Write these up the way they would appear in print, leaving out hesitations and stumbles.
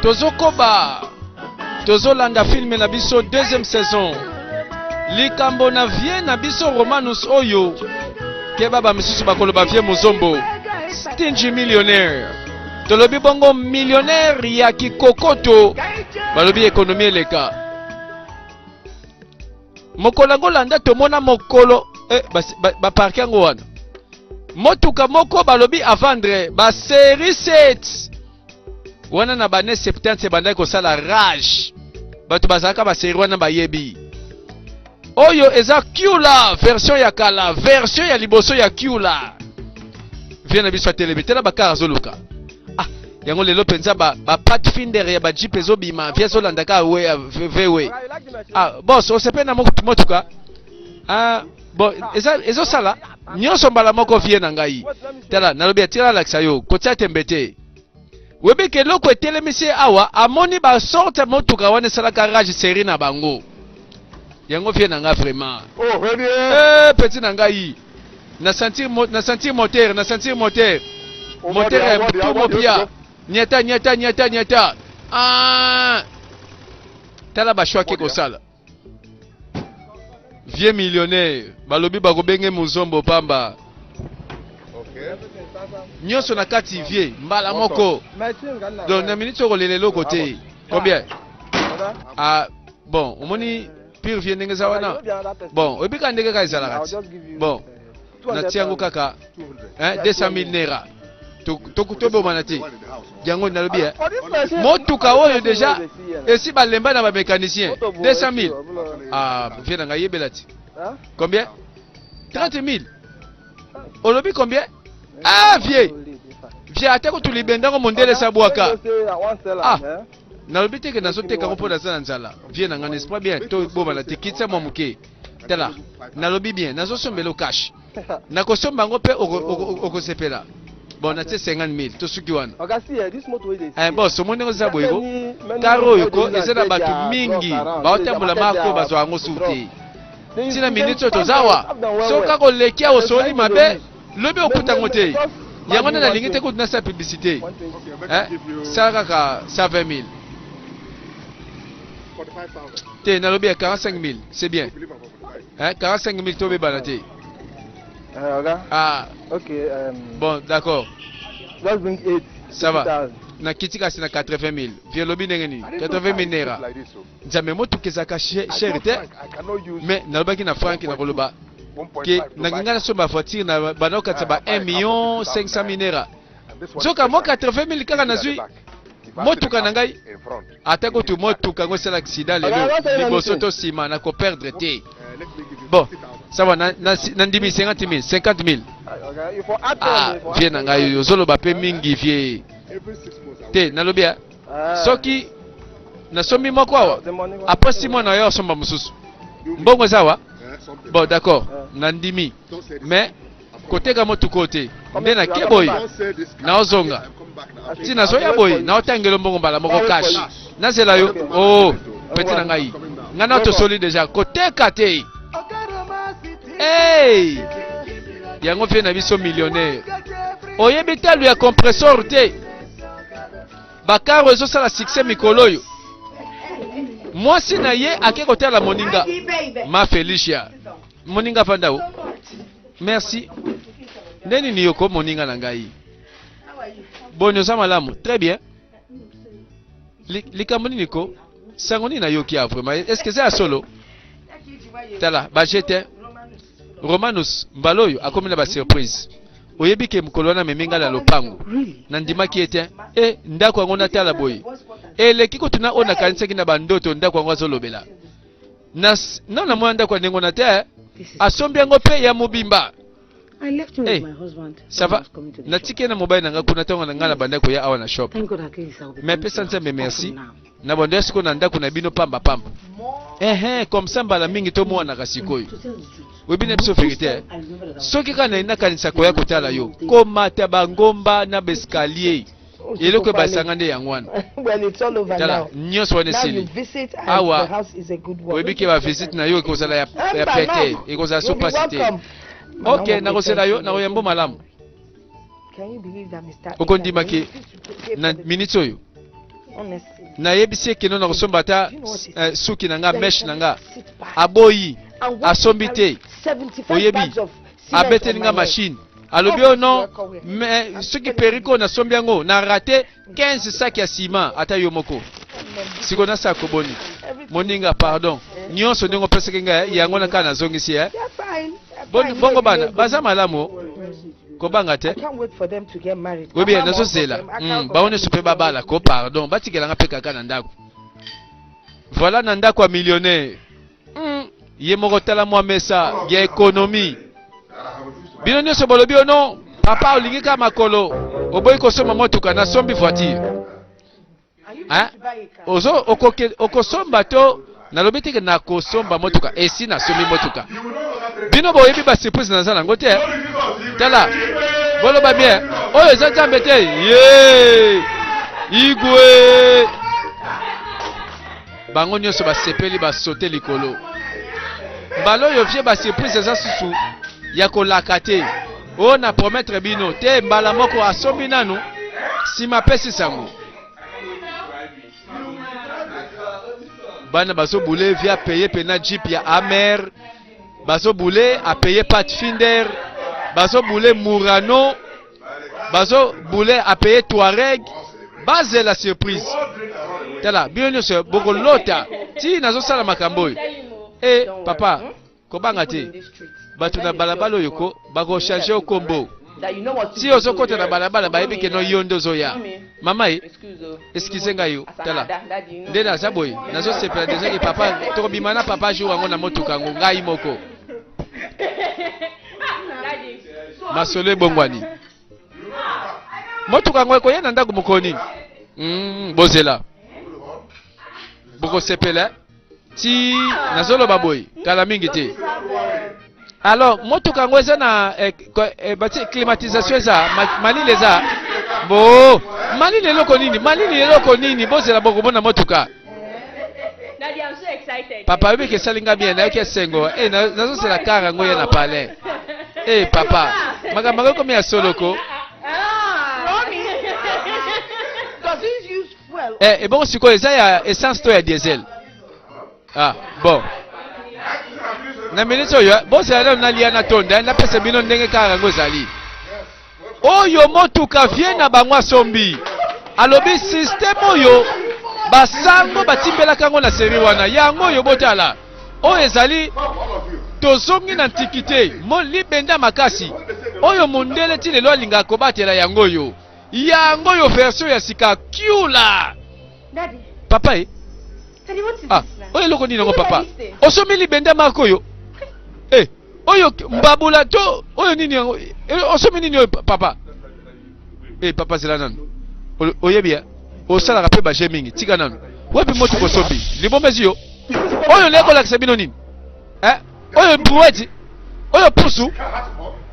Tozokoba tozolanda filme na biso deuxième saison. Likambo na vie na biso Romanus oyo ke baba misusu bakoloba vie mozombo stingy millionnaire. Tolobi bongo millionnaire ya kikokoto balobi ekonomi eleka. Mokolo ngolanda tomona mokolo ba parke ngo wana. Motuka moko balobi a vendre ba série 7. Wana na bane 70 bandai ko sala rage. Batu bazaka ba série wana bayebi. Oyo eza Kiula version ya kala, version ya liboso ya Kiula. Viena biso telebitela bakara zoluka. Yango lelo penza ba Pathfinder ya ba Jeep ezobima via zolanda ka we. Boss osepena motuka. Bon ezo sala nyonso mbala moko vie na ngai. Tala nalobi atira laksa yo kotia tembete. Webe ke loko etelemisi awa amoni ba sorte motuka wana sala garage série na bango. Yango vie na nga vraiment. Petit na ngai. Na sentir moteur. Moteur ya tout mopia. Nyata. Tala ba choix ke ko sala. Vieux millionnaire, balobi bakobenge muzombo pamba. Nyonso na kati vie, mbala moko. Donc na minute rolelelo côté. Combien? Bon, omoni pire vie ndenge zawana. Bon, obika ndenge ka ezala kati. Bon, na tiango kaka 200,000 naira. Tokutobe manati. Jango nalobi motuka oyo déjà esi balemba na ba mécanicien 200,000. Vie na ngaye belati. Combien? 30,000. Olobi combien? Vie atako tulibenda ko mondele sabwaka. Nalobi teke nazoteka ko pona sana nzala. Vie na ngana esprit bien to boma na tikitsa momuke. Tala. Nalobi bien nazosombelo cash. Nakosomba ngo pe okosepela. Bon, na 50,000 to suki wana. Boss, omone ngo za boyego. Karo yoko ezana batu mingi. Baotambola mako bazwa ngo sute. Tina minute to zawa. So kako lekia osoli mabe, lobi okuta ngote. Yango na lingite ko na sa publicité. Ça ka 120,000. Te na lobi 45,000, c'est bien. 45,000 to be balate. Ok. Bon, d'accord. Let's bring 8. Ça va. Na kitika sina 80,000. Viens lobby nengeni. 80,000 naira. Jamais moto kezaka cherté. Mais na lobaki na franc na koloba. Que na ngana so ba voiture na banoka tsaba 1,500,000 naira. Zoka mo 80,000 kaka na zui. Motuka na ngai. Atako tu motuka ngo sala accident lelo. Liboso to sima na ko perdre te. Bon, ça va, nandimi 50,000, 50,000. Viens na ngai yozolo bape mingi vie. Te nalobia. Soki na somi moko awa. Après 6 mois na yo somba mususu. Mbongo zawa? Bon, d'accord. Nandimi. Mais côté ga motu côté. Ndena keboy. Na ozonga. Si na soya boy, na otangelo mbongo mbala moko cash. Na zela yo. Oh, petit na ngai. Ngana to soli déjà côté kate. Hey! Yango fe na biso millionnaire. Oyebi talu ya compresseur te. Bakaro ezo sala succès mikolo yo. Mwasi na ye akeko tala moninga. Ma Felicia. Moninga fandao. Merci. Neni ni yoko moninga na ngai. Bonyo za malamu. Très bien. Likamoni niko. Sangoni na yoki a vraiment. Est-ce que c'est à solo? Tala, ba jete. Romanus mbaloyo akomela ba surprise. Oyebi ke mukolo na meminga la lopango. Nandima ki ete ndako ngo na tala boy. Leki ko tuna ona kanisa kina bandoto ndako ngo azolobela. Na mwa ndako nengo na te asombi ngo pe ya mubimba. I left him with my husband. Ça va? Natike na mobile nanga kuna tonga na ngala bandako ya awa na shop. Mais pesa nzambe merci. Na bondo esiko na ndako na bino pamba. Comme ça mbala mingi to mwana kasikoyo. Webine biso vérité. Soki kana ina kanisa ko ya kotala yo. Komata bangomba na bescalier. Eloko basangande yangwana. When it's all over now. Nyos wane sili. Awa. The house is a good one. Webike ba visit na yo ko sala ya pete. Iko za super cité. Ok, na kosela yo na oyambo malamu. Can you believe that, Mr. Okondima Ita, you ki refuse to pay na for the- minute oyo. Honestly. Na yebisi ke no na kosomba ta Do you know what it is? suki nanga Then mesh you nanga sit back aboyi and watch asombi me te. carry 75 Oyebi bags of cement abete on ninga my machine. head. Alobi Oh, ono work away. me suki periko na sombi yango na raté 15 sacs ya ciment ata yo moko. Siko na sa koboni. Everything Moninga is pardon. fine. Nyonso ndingo pesa kenga yango na kana zongisi They're fine. They're Bon fine. bongo No, bana no, no. baza malamu kobanga I te. can't wait for them to get married. Webi Papa, nazo mom, zela. them, I can't Baone forget sope to babala do ko it. pardon. Batikela nga pe kaka na ndako. Voilà na ndako ya millionnaire. Ye moko tala mwa mesa ya économie. Bino nyonso bolobi ono papa olingi ka makolo. Oboyi kosomba motuka na sombi voiture. Are you Hein? going to buy a car? Ozo okosomba to nalobi teke na kosomba motuka esi na sombi motuka. Bino boyebi ba surprise na zala ngote. Tala. Boloba bien. Oyo eza jambe te. Ye! Igwe! Bango nyonso basepeli basote likolo. Mbala oyo vie ba surprise eza susu ya kolaka te. Oyo na promettre bino te mbala moko asombi nanu sima pesi sango. Bana bazo boule via payer pena jeep ya Amer. Bazo boule a payer Pathfinder. Bazo boule Murano. Bazo boule a payer Touareg. Base la surprise. Tala, bien nyonso boko lota. Ti nazo sala makambo. Eh papa, kobanga People in te. this street, Batu na when they balabala see oyo ko bako changer o kombo. that you know what to Si do, ozo kota na you balabala ba know yebi ke no me, yondo zo ya. Mommy, Mama e, excuse, oh, excuse you know nga yo. what- Tala. Daddy, you know Nde me. na zaboy, nazo sepela deja ke papa to bimana papa ju wango na motuka ngo ngai moko. Masolo ebongwani. Motuka ngo ko yena ndaku mukoni. Bozela. Boko sepela. Ti nazolo baboy, kala mingi te. Alors, motuka ngo eza na bati climatisation eza malile eza. Bo, malile eloko nini? Malile eloko nini? Bozela boko bona motuka. Daddy, I'm so excited. Papa yobi ke salinga bien na yake sengo. Nazo sela kara ngo ya na palais. Papa, makambo ko ya soloko. Does it use fuel? Bon siko eza ya essence to ya diesel. Ah, bon. Na minute oyo, bozela na lia na tonda, na pesa bino ndenge kara ngo zali. Oyo motuka vie na bangwa sombi. Alobi system oyo basango batimbelaka ngo na seri wana. Yango oyo botala. Oyo ezali tozongi na antikite mo libenda makasi. Oyo mundele ti lelo alinga kobatela yango oyo. Yango oyo version ya sika kiula. Daddy, Papa e? Daddy, what is Ah, this now? oyo eloko nini yango Look at papa? this thing. Osomi libenda mako oyo. Oyo mbabula to oyo nini yango? Osomi nini oyo papa? Papa zela nanu. Oyebi ya? Osala rape ba mingi tika nanu. Wepi motu kosobi. Libomezi yo. Oyo leko la kisabino nini? Oyo brouette. Oyo pusu.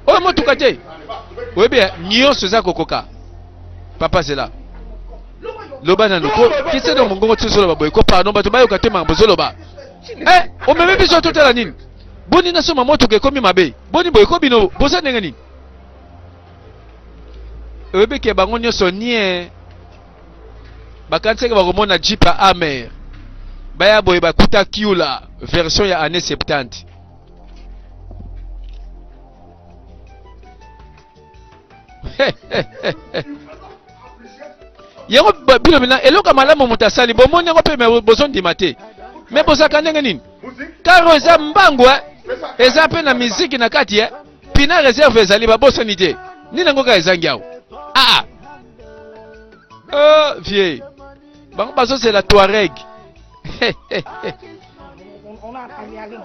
Oyo motu kate. Oyebi ya nyonso za kokoka. Papa zela. Loba nanu ko kise do mongongo tsolo baboy ko pardon bato bayo katema mbozolo ba. O meme biso totala nini? Boni na soma moto ke komi mabe. Boni boy ko bino bosa ndenge nini? Oyebi ke bango nyonso nie. Bakanseke bakomona Jeep Amer. Baya boy bakuta kiula version ya année 70. Yango bilo mina eloka malamu mutasali bomoni yango pe me boson dimate. Me bosaka ndenge nini? Karo eza mbangu eza pe na miziki na kati pina reserve ezali babosani te. Nini ngo ka ezangi awo? Vieux. Bango bazo c'est la Touareg.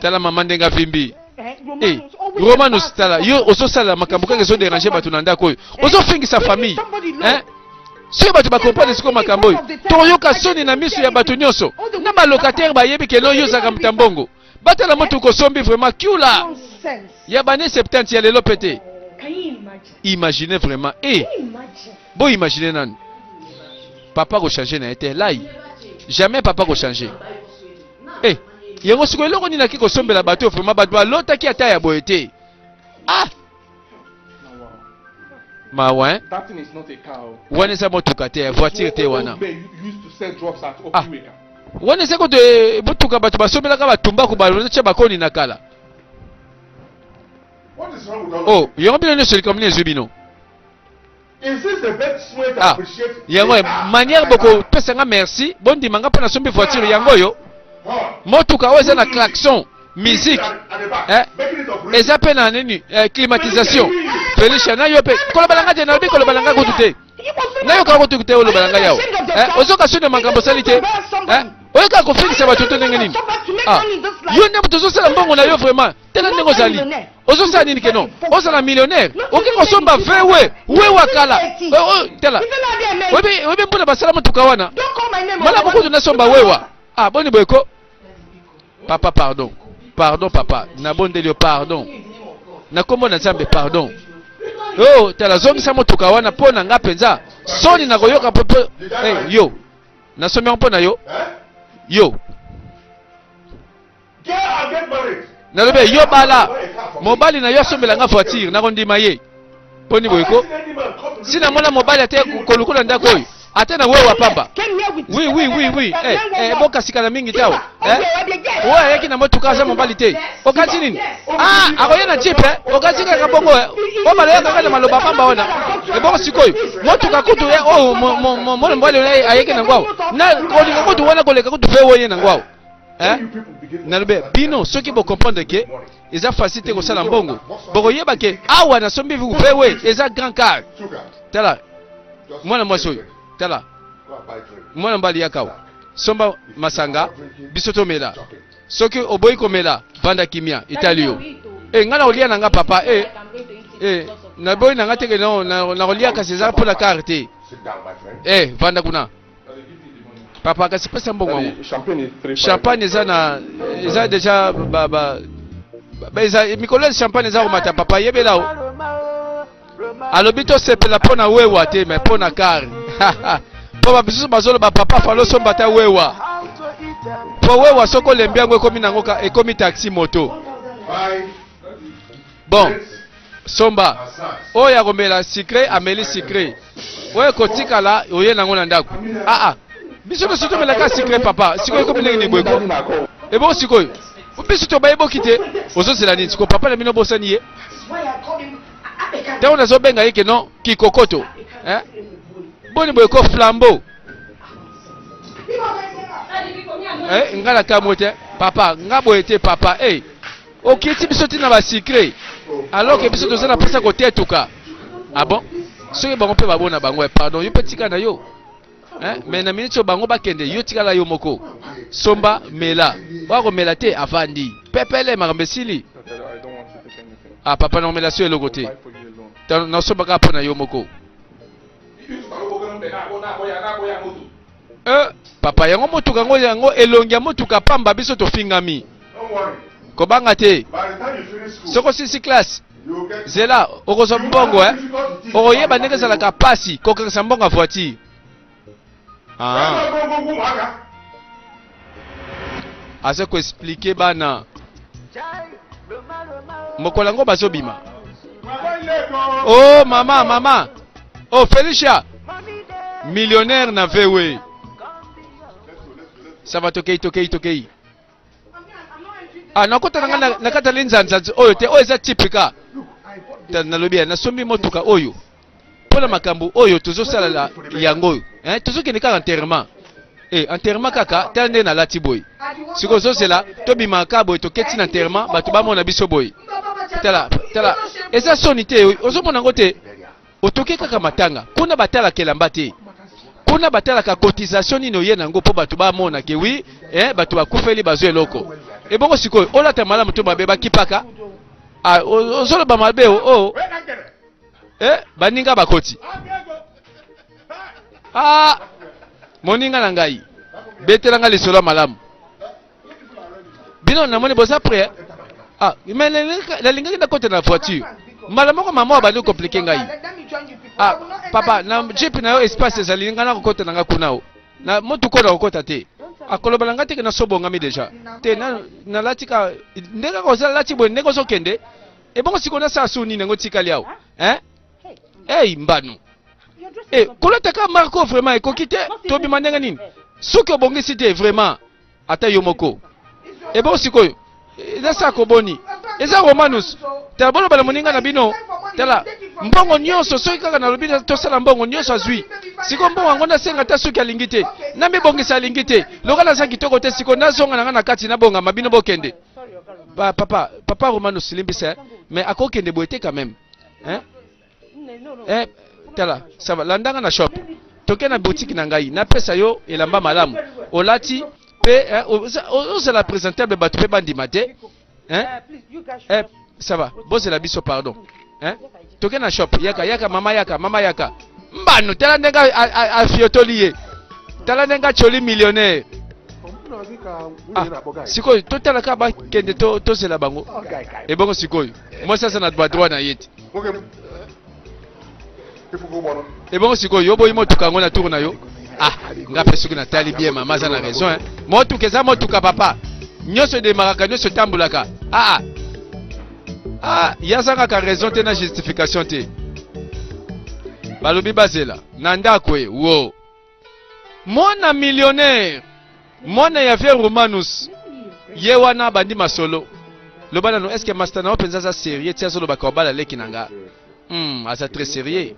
Tala maman ndenga vimbi. Romanus tala yo ozo sala makambo kanga zo déranger batu na ndako. Ozo fingisa famille. Si batu ba comprendre siko makambo oyo. Toyoka soni na miso ya batu nyonso. Na ba locataire ba yebi ke no yo zaka mtambongo. Batala moto ko sombi vraiment kiula. Ya bane 70 ya lelo pété. Can you imagine? Imaginez vraiment. Can you imagine? Bon imaginez nan. Papa ko changer na été là. Jamais papa ko changer. Yango siko eloko nini ki ko sombela bato vraiment bato alota ki ata ya boyete. mawa That thing is not a car. wana eza motuka te voiture te wana Men used to sell drugs at Ah. Okiweka. wana eza kote motuka bato basomelaka batumbaku balonetya bakoni na kala What is wrong with all of oh yango bino nyonso likambo nini ezwi bino Is this the best way to Ah, appreciate yango a car? manière bokopesanga merci bondimanga mpo nasombi voiture yango oyo Huh. motuka oyo eza na klaxon musique At the back, eh, making it of eza mpe na nini climatisation felicia nayo mpe kolobalanga te nalobi kolobalanga kutu te nayokaa kutu te olobalanga yawo ozoka soni makambo osali te oyokaka kofikisa bato to ndenge nini yo nde moto ozosala mbongo na yo vraiment tala ndenge ozali ozosala nini keno ozala millionnaire oki kosomba vewe wewa kala tala oyebi mbona basala motuka wana malamu kutu nasomba wewa boni boyeko papa pardon papa nabondeli yo pardon nakombo na nzambe pardon tala zongisa motuka wana mpo na nga mpenza soni nakoyoka mpo yo nasomi yango mpo na yo yo Get and get married. nalobi yo bala mobali na yo asombelanga voiture nakondima ye mponi boyeko sina mona mobali ate kolukola ndako oyo ate na wewa pamba oui bokasikana mingi te awa oyo ayaki na motuka aza mobali te okati nini akoya na jipe okati kaka bongo obaloyakaka na maloba pamba wana ebongo sikoyo motuka kutu oyo mona mobali ayaki na ngwawo na kolinga kutu wana koleka kutu ve oye na ngwawo nalobe bino soki bocomprendre ke eza facile te kosala mbongo bokoyeba ke awa nasombi vewe eza grand car tala mwana mwasi oyo tala mwana mbali yakawa somba masanga biso tomela soki oboyi komela vanda kimia etali yo nga na kolia na nga papa naboyi na nga teke na kolia kasi eza mpo na kar te vanda kuna papa kasi pesa mbongo wango champagne eza deja mikolo ya champagne eza komata papa yebelao alobi tosepela mpo na wewa te me mpo na kar mpo babisusu bazoloba papa falo somba ta wewa mpo wewa soki olembi yango ekomi nango ekomi taxi moto bon somba oyo akomela sikre ameli sikre oyo ekotikala oye nango na ndako biso nyonso tomelaka sikre papa sikoyo ekomi ndenge nibweko ebongo sikoyo biso tobayeboki te ozozela nini sikoyo papa na bino bosani ye ntango nazobenga ye keno kikokoto boni boyeko flambeau nga na kamwe te papa nga boye te papa okiti biso tina basikre alors ke biso toza na mpesa kotetuka bon soki bango mpe babona bango pardon yo mpe tika na yo me na miniti oyo bango bakende yo tikala yo moko somba mela wakomela te avandi pepele makambo esili papa nakomela so eloko te nasombaka mpo na yo moko papa yango motuka yango elongi ya motuka pamba biso tofingami kobanga te soko osisi classe zela okozwa mbongo okoyeba ndenge ezalaka pasi kokangisa mbongo ya voiture aza koexplike bana mokolo yango bazobima mama Felicia millionnaire na vewe sava tokei nakota nanga nakata linzanza oyo te oyo eza typique nalobi nasombi motuka oyo mpona makambo oyo tozosala yango oyo tozokende kaka enterrement enterrement kaka tala nde nalati boye sikoyo ozozela tobimaka boye toketi na enterrement bato bamona biso boye tala eza soni te ozomona yango te otoki kaka matanga kuna batalaka elamba te kuna batalaka cotisation nini oye nango mpo bato bamona ke wi bato bakufeli bazwa eloko ebongo sikoyo olata malamu to mabe bakipaka ozoloba mabe baninga bakoti moninga na ngai betelanga lisolo ya malamu bino namoni boza prêt nalingaki nakota na voiture mbala moko mama abandi komplike ngai papa na jeep na yo espace ezali nga na kokota na nga kunao na motuko na kokota te akolobala nga teke nasobongami deja te nalatika ndenge kozala lati boye ndenge ozokende ebongo sikoyo nasala su nini yango tikali awo Hey mbanu. You're dressing Eh, up. kolotaka Marco vraiment ekokite tobi mandenga nini? Soki obongisi te vraiment ata yo moko. E bon sikoyo. Eza sa koboni. Eza Romanus. Tala bolo bala moninga na bino. Tala mbongo nyonso soki kaka na lobi tosala mbongo nyonso azwi. Siko mbongo yango nasenga ta soki alingi te. Na mibongisa alingi te. Lokala za kitoko te siko nazonga na nga na kati na bonga mabino bokende. Papa Romanus limbisa mais akokende boete quand même. Hein? Eh, tala, ça va. Landanga na shop. Toke na boutique na ngai. Na pesa yo elamba malamu. Olati pe on la présentable batu pe bandi mate. Hein? Eh, ça va. Bosse la biso pardon. Hein? Toke na shop. Yaka mama yaka. Mbanu tala ndenga a fiotolier. Tala ndenga choli millionnaire. Ah, sikoyo totala ka ba kende to sela bango. E bongo sikoyo. Moi ça na droit na yeti. Et bon sikoyo yo boyi motuka ngona tour na yo. Ah, ngape soki na tali bien mama za na raison hein. Motuka za motuka papa. Nyoso de maraka nyoso tambulaka. Yazanga ka raison te na justification te. Balobi bazela. Nanda kwe wo. Mwana millionnaire. Mwana ya vieux Romanus. Ye wana bandi masolo. Lobana no est-ce que master na openza za sérieux tia solo bakobala leki nanga. Asa très sérieux.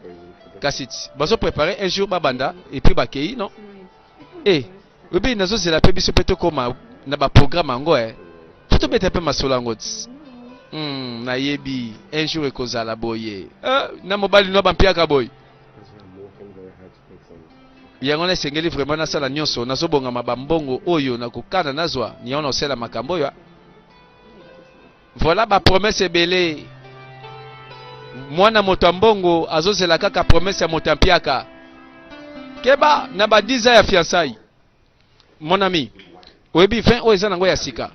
Kasiti. Baso préparer un jour babanda et puis bakei non. Eh, obi nazo zela pe biso peto koma na ba programme ngo Toto bete pe masolo ngo. Na yebi un jour ekozala boye. Na mobali no bampiaka boy. Yango na sengeli vraiment na sala nyonso nazo bonga mabambongo oyo na kokana nazwa ni ona osela makambo yo. Voilà ba promesse belé. Mwana moto mbongo azozela kaka promesse ya motampiaka. Keba na ba 10 ans ya fiançailles. Mon ami, oyebi 20 o eza nango ya sika.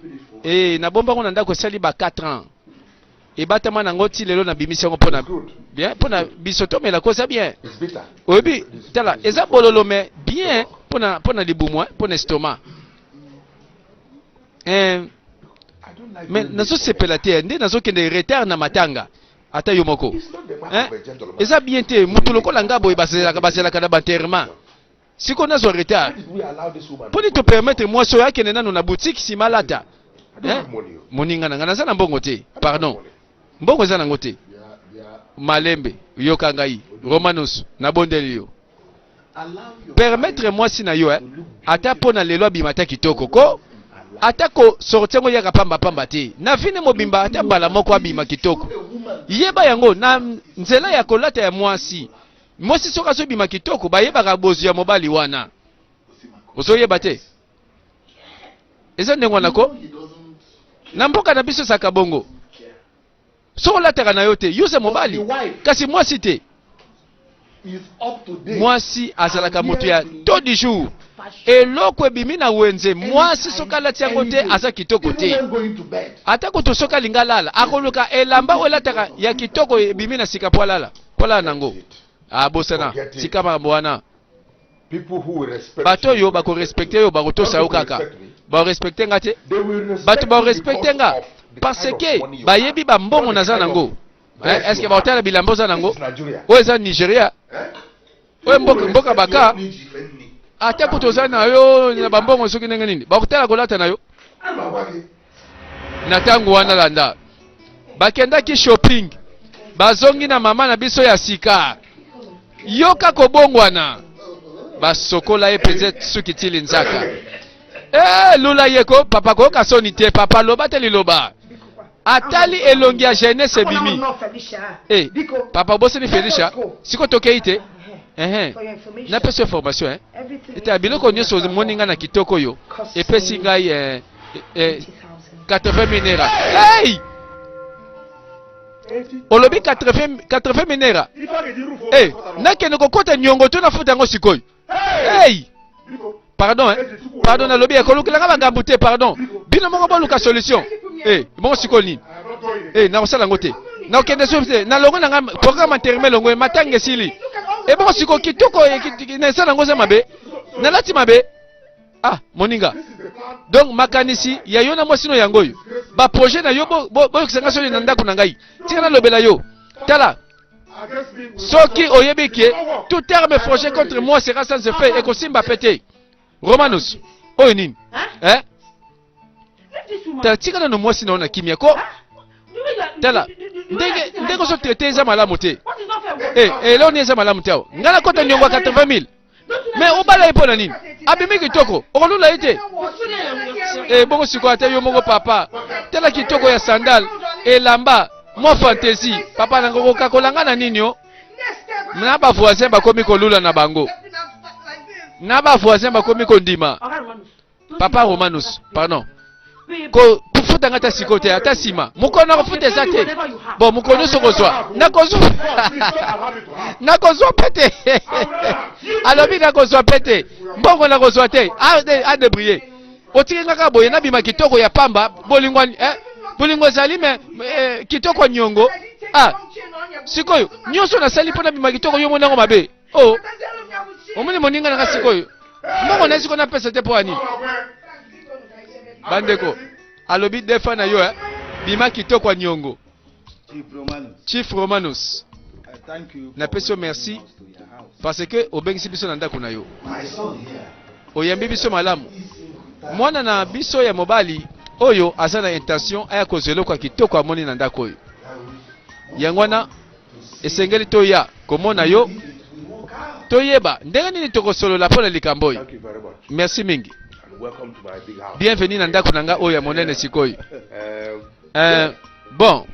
Na bomba ngona ndako sali ba 4 ans. Et batama nango ti lelo na bimisi ngo pona bien pona bisoto mais la cause bien. Oyebi tala eza bololo mais bien pona libumu pona estomac. Mais nazo sepela te nde nazo kende retard na matanga. Ata yo moko. Eza bien te mutu lokola ngabo basela kana banterement. Siko nazo retard. Poni te permettre moi so yake nena na boutique si malata. Moninga nanga naza na mbongo te. Pardon. Mbongo za nango te. Malembe yoka ngai Romanus na bondeli yo. Permettre moi si na yo ata pona lelo abimata kitoko ko atako sortengo yaka pamba te. Na fine mobimba ata mbala moko abima kitoko. Yeba yango na nzela ya kolata ya mwasi. Mwasi soka so bima kitoko ba yeba ka bozu ya mobali wana. Oso yeba te. Eza ndengwa nako. Na mboka na biso saka bongo. So lataka na yote yuse mobali. Kasi mwasi te. Mwasi azalaka moto ya tout du jour. Eloko ebimi na wenze mwasi soka lati yango te aza kitoko te. Atako to soka lingalala akoluka elamba welataka ya kitoko ebimi na sika poalala. Poala nango. Bosana sika mabwana. Bato yo bako respecter yo bako tosa yo kaka. Ba respecter nga te. Bato ba respecter nga parce que ba yebi ba mbongo na za nango. Est-ce que ba hotela bilambo za nango? O eza Nigeria. O mboka baka. Ata kutoza na yo na bambongo soki ndenge nini bakutala kolata na yo na tango wana landa bakendaki shopping bazongi na mama na biso ya sika yoka kobongwana basokola ye peut-être soki tili nzaka lula yeko papa ko kasoni te papa loba te liloba atali elongi ya jeunesse bimi papa bosse ni Felicia siko tokei te na pesa formation eta biloko nyoso moninga na kitoko yo epesi ngai 80 minera olobi 80 minera nakende kokota nyongo to na futa ngo sikoyo pardon pardon alobi ekolukilanga bangambu te pardon bino moko boluka solution bongo sikoyo nini na kosala ngo te na okende so te na longo na programme intérimaire longo matange sili bon siko kitoko na sana ngoza mabe na lati mabe moninga donc makanisi ya yo na mwasino yango yo ba projet na yo bo kisanga soli na ndako na ngai tika na lobela yo tala against me will Soki oyebike, tout terme forgé contre moi sera sans effet et kosimba pété. Romanus, oyo nini? Huh? Eh? Leave this woman. Tala tika na mwasi na ona kimia ko. Huh? You mean that- Tala, you mean that- ndenge so traité eza malamu te. What is not fair? Leo ni eza malamu te. Ngala kota nyongo 80,000. Mais obala ipo na nini? Abimi kitoko, okolula ite. Bongo siko ate yo mongo papa. Tala kitoko ya sandal, elamba, mo fantaisie. Papa nango kokakolanga na nini yo? Na ba voisin bakomi kolula na bango. Na ba voisin bakomi kondima. Papa Romanus, pardon. Ko pufuta ngata sikote ata sima. Mukono kofuta zate. Bon mukono sokozwa. Nakozwa pete. Alobi nakozwa pete. Mbongo nakozwa te. A débrier. Otiki ngaka boye na bima kitoko ya pamba bolingwani bolingo zali me kitoko nyongo. Sikoyo nyoso na sali pona bima kitoko yo monango mabe. Oh. Omuni moninga na sikoyo. Mbongo na siko na pesa te po ani. Bandeko, alobi defa na yo bima kitoko nyongo. Chief Romanus. Thank you. Na peso merci parce que obengisi biso na ndako na yo. Oyambi biso malamu. Mwana na biso ya mobali oyo aza na intention aya kozelo kwa kitoko amoni na ndako oyo. Yangwana esengeli toya komona yo. Toyeba ndenge nini tokosolola pona likambo oyo. Thank you very much. Merci mingi. And welcome to my big house. Bienvenue na ndako nanga oyo ya monene sikoyo. Yeah. Bon,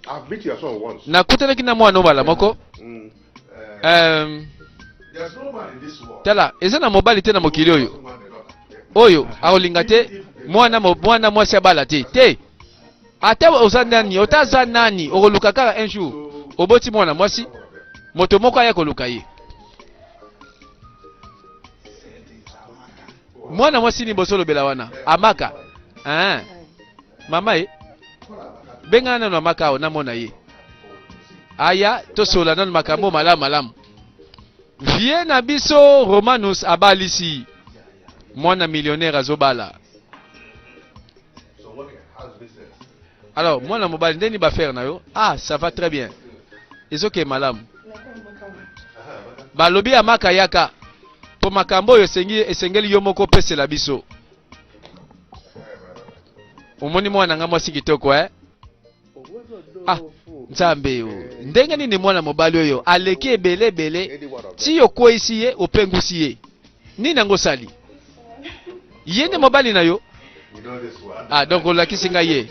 I've met your son once. nakutanaki na mwana obala moko. There's no man in this world. Tala, eza na mobali te na mokili oyo. Oyo akolinga te mwana mwasi abala te. Te. Ata oza nani, otaza nani, okoluka kaka un jour. Oboti mwana mwasi, moto moko aya koluka ye. Mwana mwasi ni bosolo bela wana. Amaka. Mama e. Benga na amaka o na mona ye. Aya to sola na makambo malamu. Vie na biso Romanus abalisi. Mwana millionnaire azobala. Alors, mwana mobali ndeni ba faire na yo? Ah, ça va très bien. Ezoke malamu. Balobi amaka yaka. Po makambo yo esengeli yo moko pesela biso. Omoni mwana nga mwasi kitoko Nzambe yo. Ndenge nini mwana mobali oyo aleki ebele ti yo kwesi ye opengusi ye. Nini nango sali? Yende mobali na yo? You know this one. Donc olakisi nga ye.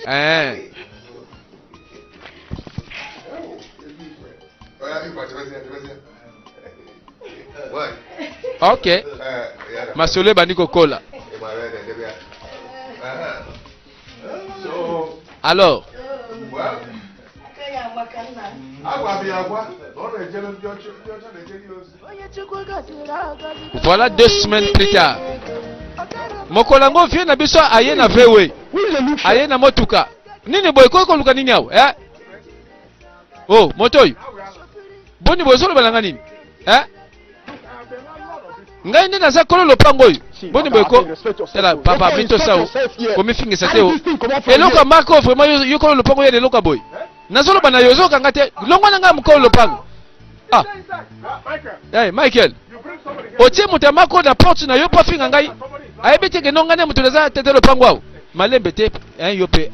Ok. Masolo bandi kokola. Alors, voilà 2 semaines plus tard. Mokolango vient na biso aye na vewe. Aye na motuka. Nini boy ko luka nini awo? Oh, motoy. Boni bozolo balanga nini? Ngai nde naza kolo lopango oyo. Boni boy ko. Tela papa mito sao. Komi fingisa teo. Eloka marko vraiment yo kolo lopango ya eloka boy. Nazolo bana yo zoka ngate. Longo nanga mkolo lopango. Michael. Otie mutamako na porte na yo pa finga ngai. Ayebete ke nongane mutu naza tete lopango awo. Malembe te yo pe.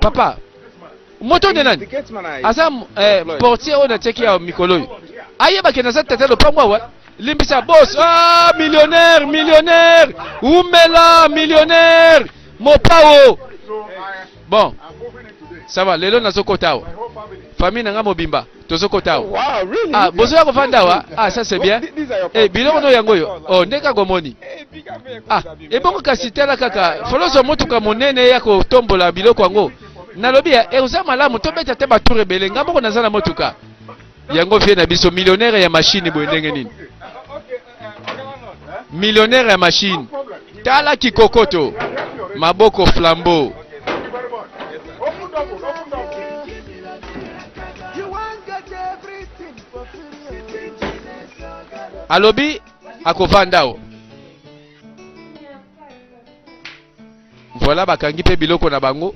Papa. Moto de nani? Asa portier on a checké au mikolo. Ayeba ke naza tete lopango awo. Limbisa boss. Millionnaire. Umela millionnaire. Mopao. Bon. Ça va, lelo nazokota awo. Famille nanga mobimba. Tozokota awo. Wow, really? Bozo ya kofanda wa. Ça c'est bien. Biloko no yango yo. Ndeka gomoni. Ebongo kasi tela kaka. Folozo motuka monene ya ko tombola biloko yango. Nalobi ya oza malamu to beta te batu rebele ngambo naza na motuka. Yango vie na biso millionnaire ya machine boye ndenge nini. Millionnaire ya machine. Tala kikokoto. Maboko flambeau. Alobi akovandao. Voilà bakangi pe biloko na bango.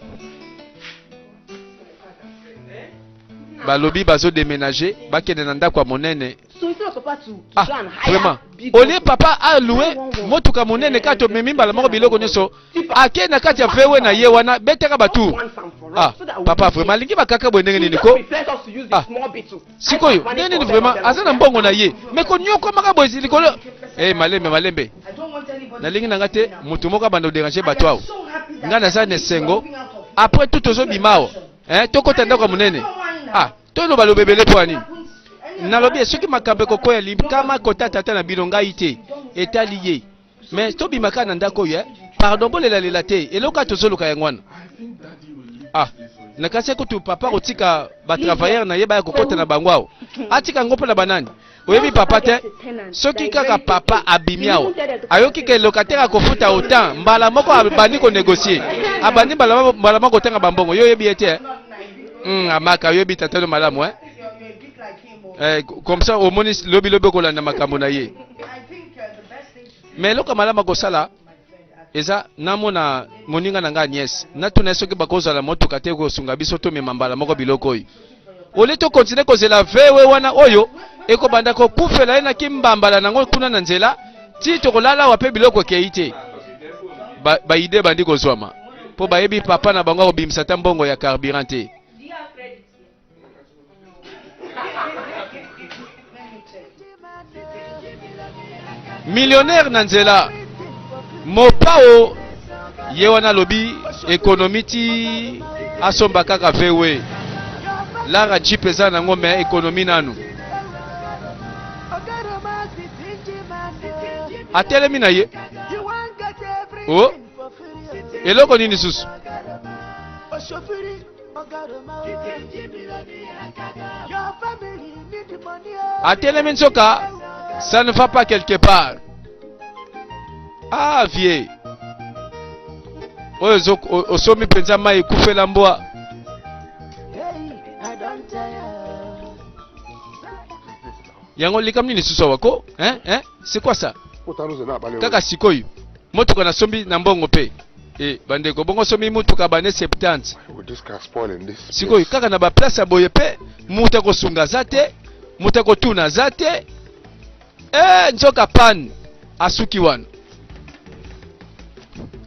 balobi bazo déménager bakende na ndako ya monene. So instead of papa to Ah, go and hire vraiment. big Au lieu house, papa a loué motuka monene kato memi mbala moko biloko nyonso ake na kati ya vewe na ye wana beteka batu. once and for all, Ah, so that we papa will vraiment lingi bakaka boye ndenge You nini just ko? prefer us to use the Ah. small bit to- Sikoyo, I nini can vraiment manage for aza na them. mbongo na ye. Mais ko nyoko maka boye likolo. Eh malembe malembe. I don't want anybody Na lingi to nanga te now. mutu moko bando déranger I bato am awo. so happy that Nga na za you ne are sengo. moving out of here. Après tout ozo bimao. Tokota ndako ya monene. Ah, to lo balobe bele po ani. Nalobi soki makambe koko ya kama kota tata na bino ngai te etali ye. Mais to bimaka na ndako ye. Pardon bolela lela te. Eloka tozoluka yangwana. Ah, nakase ko tu papa kotika ba travailleur na ye ba kokota na bangwao. Atika ngopo na banani. Oyebi papa te. Soki kaka papa abimiao. Ayoki ke locataire akofuta autant mbala moko abandi ko négocier. Abandi mbala moko tenga bambongo. Yo yebi ete. Amaka yobi tatalo malamu comme ça au moins lobi kolanda makambo na ye. Mais loka malama kosala eza namona moninga na nga Agnès natuna soki bakozala motuka te kosunga biso to mema mbala moko biloko oyo ole to continue kozela vewe wana oyo ekobanda kokufela ye na kimbambala nango kuna na nzela ti tokolala wape biloko kei te baide bandi kozwama mpo bayebi papa na bango akobimisa ta mbongo ya carburant te. Millionnaire na nzela mopao ye wana lobi ekonomi ti asomba kaka vewe lara jip eza nango me ekonomi nanu atelemi na ye o eloko nini susu atelemi nsoka. Ça ne va pas quelque part. Ah, vieux. Oyo osomi penza mai kufela mbwa. Yango likam nini suso wako? C'est quoi ça? Kaka sikoyo. Motuka na sombi na mbongo pe. Bandeko bongo sombi motuka bane 70. Sikoyo kaka na ba place boye pe muta ko sunga zate, muta ko tuna zate. Nzoka pan asuki wana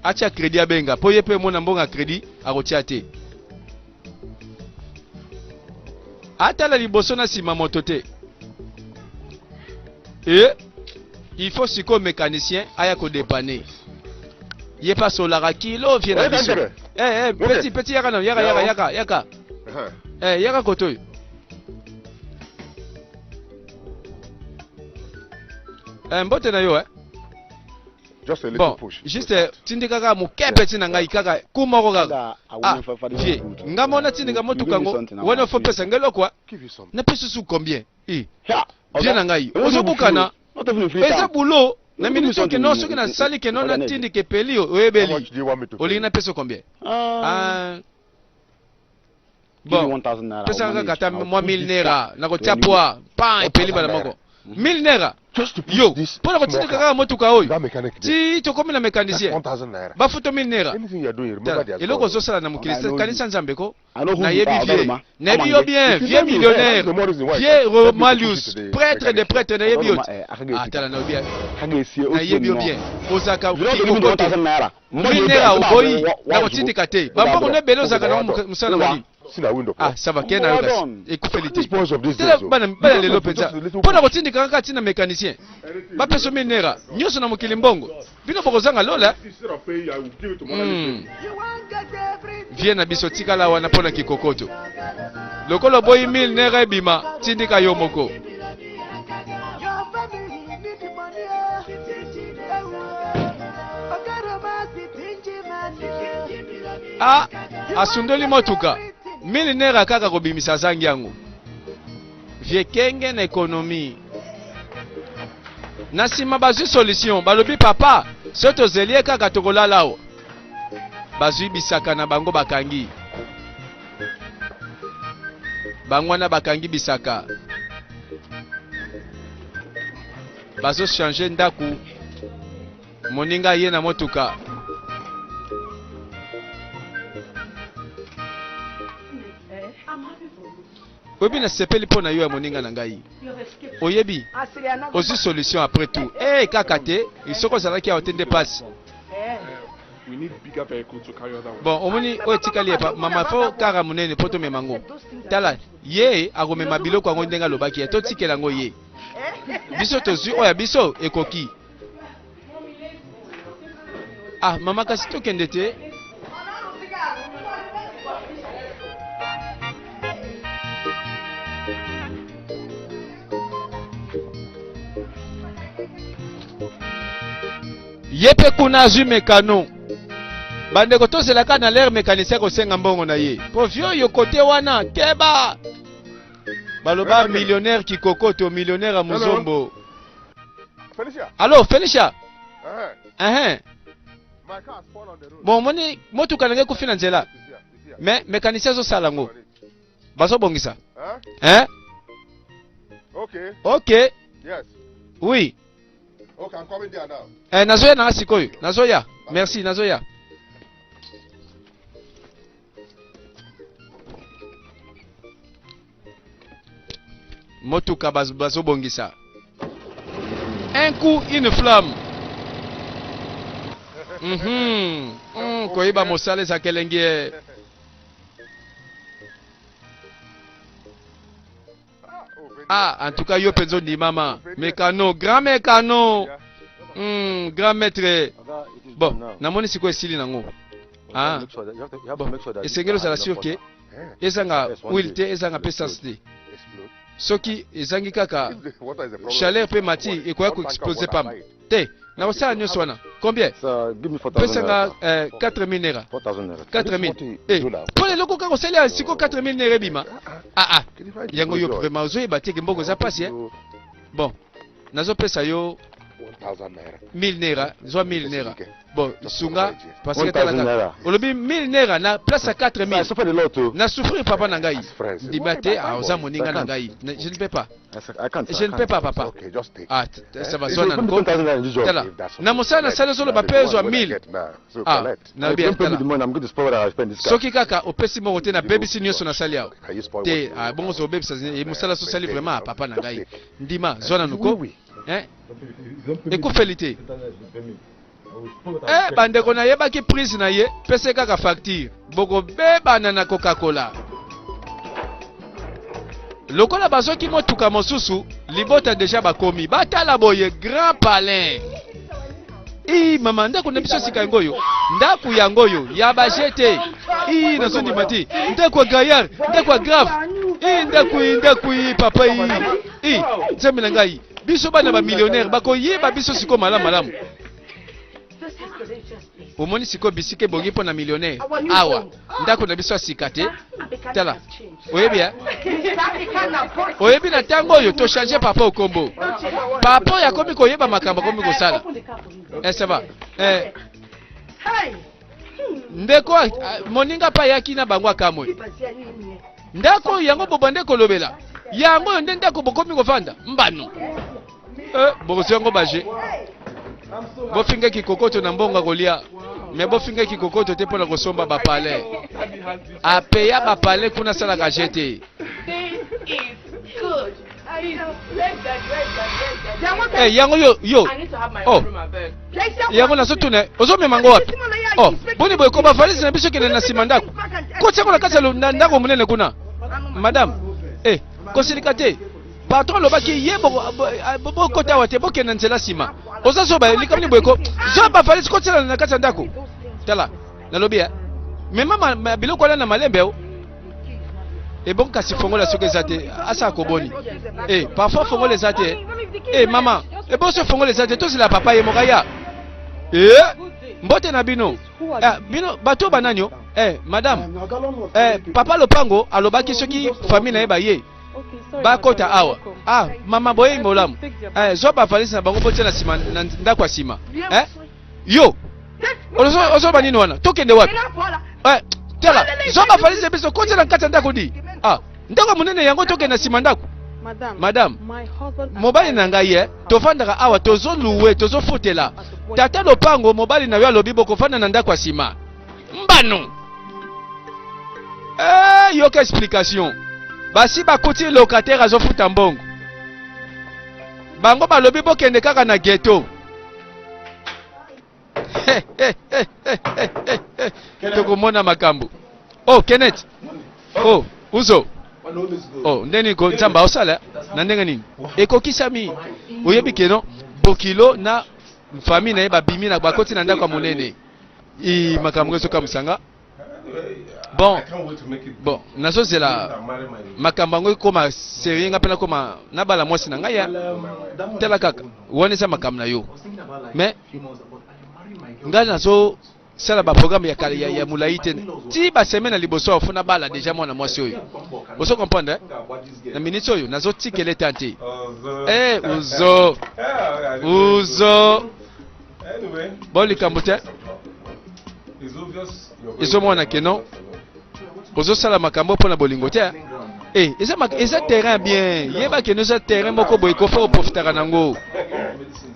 acha credit abenga po ye pe mona mbonga credit akotia te atala liboso na sima moto te il faut siko mécanicien aya ko dépanner ye pas solara kilo vient na biso petit yaka na yaka yaka koto mbote na yo Just a little bon, push. juste tindika mukepe tina ngai kaka kumoko kaka. Vie, ngamona tindika motuka ngo, wana faut pesa ngelo kwa. Na pesa su combien? Vie na ngai. Ozobukana. Eza boulot. Na minute ke no soki na sali ke no na tindike peli oyebeli. Olina pesa combien? Bon, pesa kaka ta moi 1000 naira na kotia poa, pa epeli bala moko. 1000 naira. Yo, pour la continuer kaka motuka oyo. Ti to komi na mécanicien. 1000 naira. Ba futo 1000 naira. Anything you are doing, remember that. Eloko zo sala na mukilisa kanisa nzambe ko. Na yebi vie. Na yebi yo bien, vie millionnaire. Vie Romalius, prêtre de prêtre na yebi yo. Tala na bien. Na yebi yo bien. Ozaka kiko kote. 1000 naira oboyi na kotindika te. Ba mbongo ne belo zaka na musana wali. Ça va ken na yoga. Ekufeli bana lelo penza. Pona kotindika kaka tina mécanicien. Ba peso 1000 naira. Nyoso na mukili mbongo. Bino bokozanga lola. Vie na biso tikala wana pona kikokoto. Lokolo boyi 1000 naira ebima tindika yo moko. Asundoli motuka. 1000 naira kaka kobimisa zangi yango. Vie kenge na ekonomi. Nasima bazwi solution. Balobi papa, soto zelie kaka tokolala o. Bazwi bisaka na bango bakangi. Bangwana bakangi bisaka. Bazo changer ndaku. Moninga ye na motuka. oyebi na sepeli mpo na yo ya moninga na ngai oyebi aussi solution après tout kaka te isoko ozalaki awa te nde pasi We need bigger vehicles to carry other ones. bon omoni oyo etikali epa mama fo kara monene mpo tomema yango tala ye akomema biloko yango ndenge alobaki ye totikela yango ye biso tozwi oyo biso ekoki mama kasi tokende te ye mpe kuna azwi mekano bandeko tozelaka na lere mécanicien kosenga mbongo na ye po vio yo kote wana keba baloba millionnaire kikokoto millionnaire a muzombo. Felicia. Allo Felicia. My car has fallen on the road. Bon moni motuka nange kufina nzela mais mécanicien zo salango bazo bongisa Okay. Okay. Yes. Oui. Okay, I'm coming there now. Nazoya na sikoyo. Nazoya. Merci, nazoya. Motuka bazo bongisa. Un coup, une flamme. Koiba mosale za kelenge. En tout cas, yo penzo ni mama. Mécano, grand mécano. Grand maître. Bon, namoni siko esili nango. Bon, esengelo za la sûr que ezanga wilté, ezanga pesance te. Soki ezangi kaka chaleur pe mati ekoya ko exploser pam. Te, na osala nyoso wana. Combien? Pesanga 4000 naira. 4000. Pour les locaux quand osali siko 4000 naira bima. Yango yo vraiment ozo ebati ke mbongo za pasi Bon, nazo pesa yo 1000 naira, zo 1000 naira. Bon, sunga parce que talaka. Olobi 1000 naira na place à 4000. Na souffrir papa na ngai. Dibate oza moninga na ngai. Je ne peux pas. Je ne peux pas papa. Okay, just take. Ça va zona nko. Tala. Na mosala na sala zolo ba peso 1000. Na bien tala. Soki kaka opesi mo te na baby sinyoso na sali yao. Te bongo zo baby sa mosala so sali vraiment papa na ngai. Ndima zona nuko. Ekufeli bandeko na yebaki prise na ye pese kaka facture boko bebana na Coca-Cola lokola bazoki motuka mosusu libota deja bakomi batala boye Grand Palais mama ndako na biso sika ngoyo ndako ya ngoyo ya bajete nazondi mati ndako gaillard ndako grave ndako papa nzembe na ngai biso bana ba millionnaire bakoyeba biso siko malamu omoni siko bisike bongi pona millionnaire awa ndako na biso asika te tala oyebi na tango oyo to changer papa okombo papa ya komi koyeba makambo komi kosala ça va ndeko moninga pa yaki na bango akamwe ndako yango bobande kolobela yango nde ndako bokomi kovanda mbano bokosi yango baje bofinga kikokoto na mbonga kolia me bofinga kikokoto te pona kosomba bapale apeya bapale kuna salaka jete yango yo yango nasotuna ozomema ngo wapi boni boye ko bavalisi na biso kende na nsima ndako kotiango na kati ya ndako monene kuna madame kosilika te patron lobaki ye bokota wa te bokenda nzela nsima ozazoba likamni boyeko zo bavalisi kotiela na kati ya ndako tala nalobi mema biloko wana na malembe bon kasi fongola soki eza te asa koboni parfois fongola eza te mama bonso fongola eza te tozela papa ye moka ya mbote na bino bato bananyo madame papa lopango alobaki soki famille na ye baye bakota awa mama boye molamu zo bavalisi na bango botia na sima na ndako ya sima yo ozoba nini wana tokende wapi tala zo bavalisi biso kotia na kati ya ndako di ndako monene yango tokende na sima ndako madame mobali na ngai tovandaka awa tozoluwe tozofutela tata lopango mobali na yo alobi bokofanda na ndako ya sima mbano yoka explication basi bakuti locataire azofuta mbongo bango balobi bokende kaka na ghetto tokomona makambo. Oh Kenneth, oh uzo, oh ndeni ko nzamba osala na ndenge nini ekokisami oyebi keno bokilo na famille na ye babimi na bakoti na ndako monene i makambo ezoka musanga. Bon nazozela makambo yango ekoma sérieux nga pena koma nabala mwasi na ngai ya tela kaka wone eza makambo na yo mais ngai nazo sala ba programme ya mulai te ti ba semaine na liboso ofuna bala déjà mwana mwasi oyo oso comprendre na minute oyo nazo tikele tante uzo bon likambo te izo mwana keno ozo sala makambo pona bolingo te eza terrain bien yeba keno eza terrain moko boye ko fa profitera nango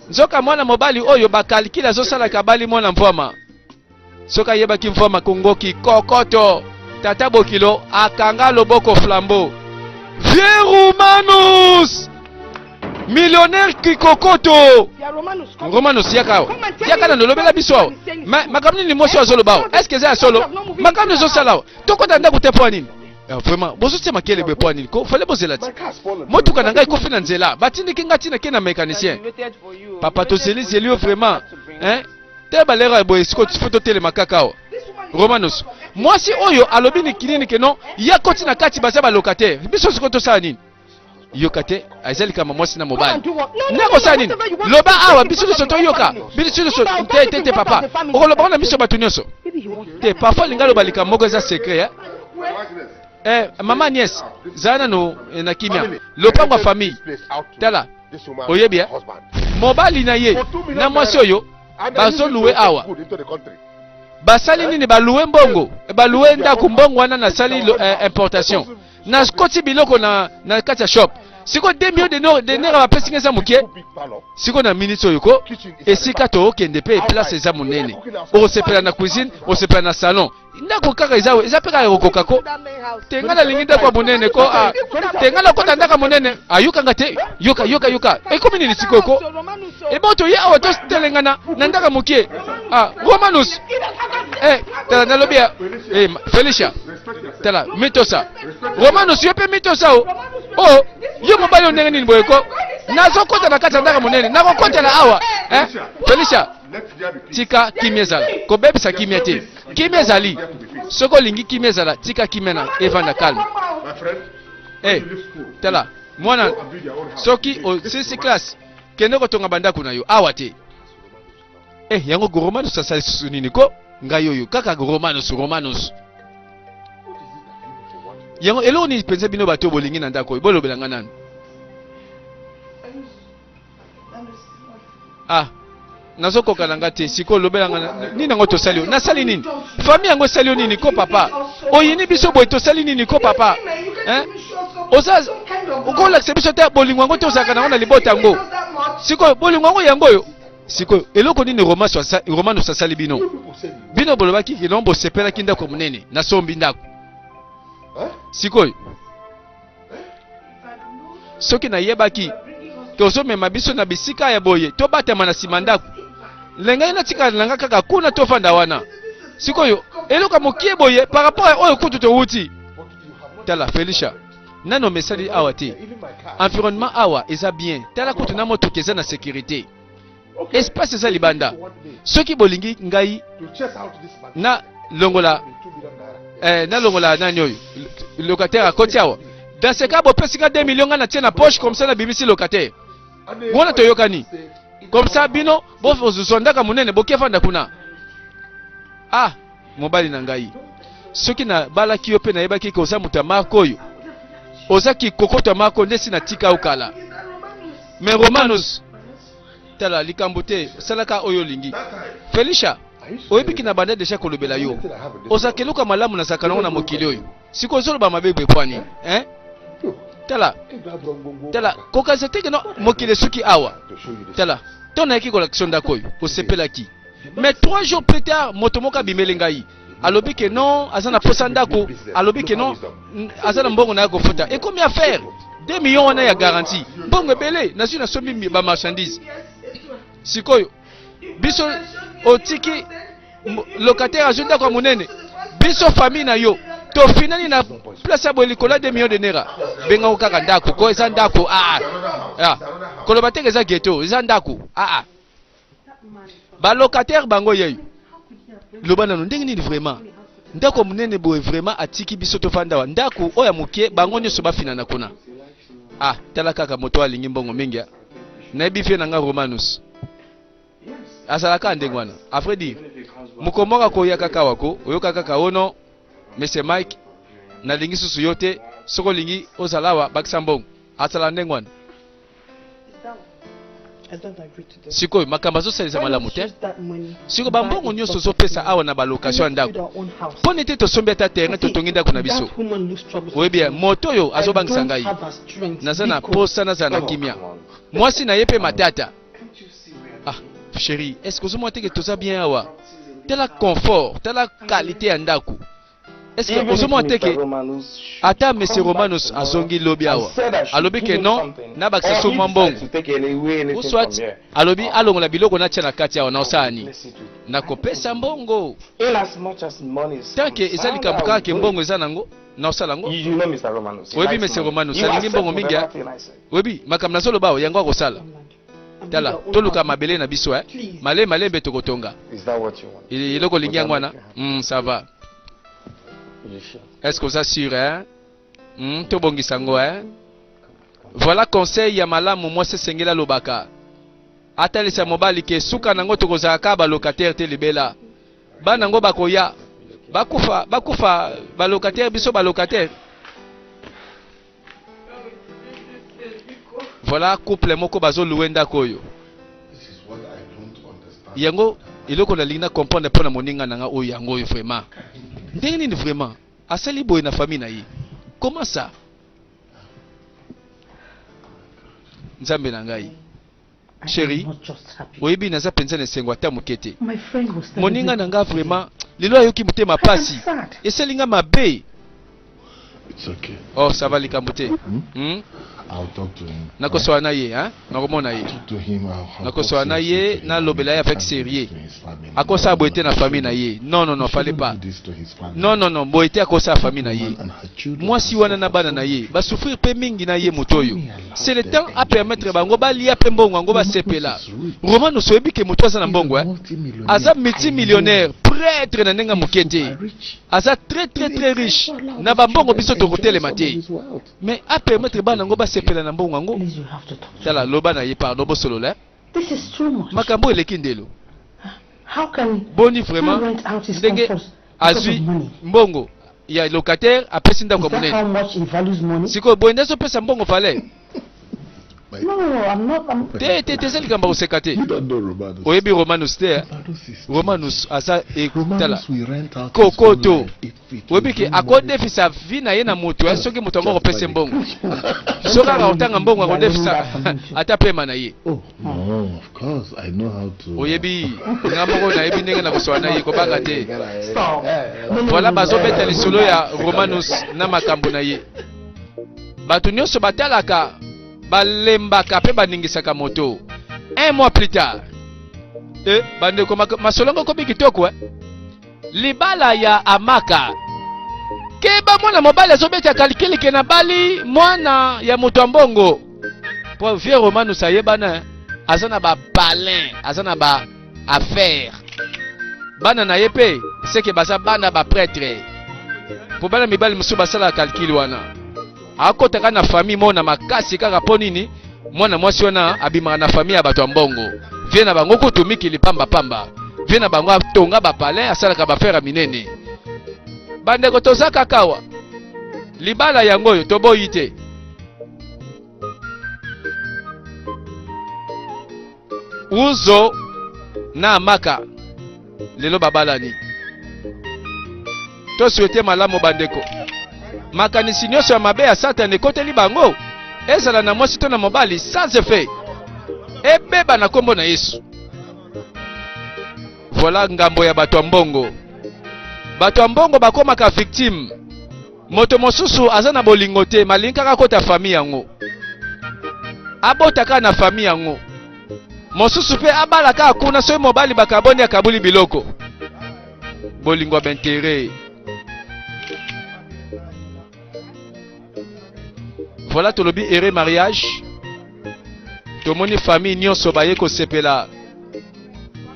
nzoka mwana mobali oyo bakalkila azo sala kabali mwana mvoma soka yeba ki mvoma kongoki kokoto tata bokilo akanga loboko flambeau vieux Romanus millionnaire kikokoto Romanus yaka na lobela biso makamni ni moso azolo bao est-ce que c'est solo makamni zo sala toko tanda ko te point vraiment bozo te makele be point ko fallait poser là motuka na ngai ko fina nzela batindi kinga tina kena mécanicien papa to zelio vraiment hein te balera e boy scott photo tele makakao Romanus mwasi oyo alobi ni kinini keno ya koti na kati baza ba locataire biso sikoto sa nini yokate azali kama mwasi na mobali nako sa nini loba awa biso soto yoka biso soto te papa okoloba na biso batunyoso te parfois lingalo balika moko za secret mama nièce zana no na kimia lopango famille tala oyebia mobali na ye na mwasi oyo bazo louer awa basali nini balouer mbongo balouer ndako mbongo wana na sali importation na koti biloko na kati ya shop siko 2 millions de nera bapesi ngeza muke siko na minute oyo ko esika to okende pe place eza monene osepela na cuisine osepela na salon ndako kaka eza pe kaka kokako tengala lingi ndako monene ko tengala kota ndako monene ayuka ngate yoka ekomi nini siko ko eboto ye awa to telengana na ndako muke Romanus tala nalobia Felicia tala mitosa Romanus yope mitosa oh yo mobali ndenge nini boyeko nazo kota na kata ndaka monene nako kota na awa Felicia tika kimezala ko bebisa kimete kimezali soko lingi kimezala tika kimena evanda calme tala mwana soki o sisi class kende ko tonga bandako na yo awa te yango Romanus asali sunini ko ngai yoyo kaka Romanus yango elo ni penza bino bato bolingi na ndako bolobelanga nani nazokoka nanga te siko lobelanga nini nango tosali nasali nini famille yango sali nini ko papa oyini biso boy tosali nini ko papa oza ukola biso te bolingo yango te osaka nango na libota yango siko bolingo yango yango yo siko eloko nini Romanus asali bino bolobaki kino bosepela kindako munene na sombi ndako sikoyo soki na yebaki ke ozomema biso na bisika ya boye tobatama na nsima ndako lengai natika nanga kaka kuna tofanda wana sikoyo eloka mokie boye par rapport à oyo kutu towuti tala Felicia nano mesali awa te environnement awa eza bien tala kutu na moto keza na sécurité espace eza libanda soki bolingi ngai na longola nani oyo locataire akoti awa dans ce cas bopesika 2 millions nga na tie na poche comme ça na bimisi locataire ngona toyokani comme ça bino bozondaka monene bokefanda kuna mobali na ngai soki na balaki yo pe na yebaki ke oza moto ya marko oyo ozaki kokoto ya marko ndesi na tika okala mais Romanus tala likambo te salaka oyo lingi Felicia oyebiki na banda deja kolobela yo ozakeluka malamu na sakana na mokili oyo siko zoloba mabebe kwani tala kokaza teke no mokili suki awa tala tona yaki kolakisonda koyo osepelaki mais 3 jours plus tard motomoka bimele ngai alobi ke non azana posa ndako alobi ke non azana mbongo na kofuta et combien faire 2 millions wana ya garantie mbongo ebele nazi na sombi ba marchandise sikoyo biso otiki locataire azunda kwa munene biso famille na yo to finali na place ya bolikola 2 millions de naira benga okaka ndako ko eza ndako koloba teke eza ghetto eza ndako ba locataire bango yeyo loba nanu ndenge nini vraiment ndako munene boye vraiment atiki biso to fanda wa ndako oya mukie bango nyoso bafinana kuna tala kaka moto alingi mbongo mingi na ebifie nanga Romanus asalaka ndenge wana après dire mukomoka ko ya kaka wako oyoka kaka ono Monsieur Mike na lingi susu yote soko lingi ozalawa bakisa mbongo asala ndenge wana sikoyo makambo azosalisa malamu te siko bambongo nyonso ozopesa awa na balokation ya ndako mpo nete tosombi ata terrain totongi ndako na biso oyebi moto oyo azobangisa ngai naza na posa nazala na kimia mwasi na ye mpe matata chéri est-ce que ozomona teke toza bien awa tala confort tala qualité ya ndako est-ce que ozomona teke ata Monsieur Romanus azongi lobi awa alobi ke non na bakisa so mbongo uswat alobi alongola biloko na tia na kati awa na osani na kopesa mbongo tanke eza likambo kaka ke mbongo eza nango na osala ngo oyebi Monsieur Romanus alingi mbongo mingi oyebi makambo nazoloba awa yango akosala tala toluka mabele na biso malembe tokotonga iloko lingi yango wana ça va. Est-ce que vous assurez tobongisa ngo voilà conseil ya malamu mwasi sengela lobaka atalisa mobali ke suka nango tokozaka ba locataire te libela bana ngo bakoya bakufa ba locataire biso ba locataire. Voilà couple moko bazo luenda koyo yango iloko na lingna comprendre pona moninga nanga oyo yango oyo vraiment ndenge nini vraiment asali boye na famille na ye comment ça nzambe na ngai chérie oyebi naza penza na sengo ata mokete moninga nanga vraiment lelo ayoki mutema pasi eselinga mabe. It's okay. Oh, ça va likambo te. I'll talk to him. Nakosoa na ye, nakomona ye. Talk to him. Nakosoa na ye, na lobela ye avec sérieux. Akosa boite na famille na ye. Non, fallait pas. Non, boite akosa famille na ye. Moi si wana na bana na ye, ba souffrir pe mingi na ye motoyo. C'est le temps à permettre bango ba lia pe mbongo ngo ba sepela. Roman soyebi ke moto za na mbongo aza multimillionnaire, prêtre na nenga mokete. Aza très riche. Na ba mbongo biso to côté le maté. Mais à permettre bana ngo ba sepela na mbongo ngo. Tala loba na ye pardon bo solo là. This is too much. Makambo elekindelo. How can boni vraiment ndenge azui mbongo ya locataire apesi ndako munene. Siko boende so pesa mbongo fale. No, I'm not. Te zeli kamba usekate. Oyebi Romanus te. Romanus asa ekutala. Kokoto. Oyebi ke akode fisa vina ye na mutu soki mutu ngo pesa mbongo. Soka ka utanga mbongo akode fisa ata pema na ye. Oh, no, of course I know how to. Oyebi ngamoko na yebi ndenge na kuswa na ye ko baka te. Voilà bazo beta lisolo ya Romanus na makambo na ye. Batu nyonso batalaka balembaka pe baningisaka moto. Un mois plus tard bandeko masolongo ko bikitoko libala ya amaka keba mwana mobali azobeta kalikili ke na bali mwana ya moto mbongo po vieux Romanus ayebana azana ba balin azana ba affaire bana na yepe seke basa bana ba prêtre po bana mibali musu basala calcul wana akotaka na famille mona makasi kaka ponini mwana mwasi wana abimaka na famille ya bato mbongo vie na bango kutumiki lipamba pamba vie na bango atonga ba palais asalaka ba faire minene bandeko tozaka kawa libala yango oyo toboyi te. Uzo na amaka lelo babalani to souhaite malamu bandeko makanisi nyonso ya mabe ya satane ekoteli bango ezala na mwasi to na mobali sans effet ebeba na kombo na Yesu. Voilà ngambo ya bato mbongo bato ya mbongo bakomaka victime. Moto mosusu aza na bolingo te, malingi kaka kota famille yango. Abotaka na famille yango. Mosusu pe abalaka kuna soki mobali bakaboni akabuli biloko. Bolingo b'intérêt. Voilà tolobi ere mariage. Tomoni famille nyonso baye ko sepela.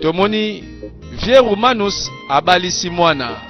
Tomoni vieux Romanus abalisi mwana.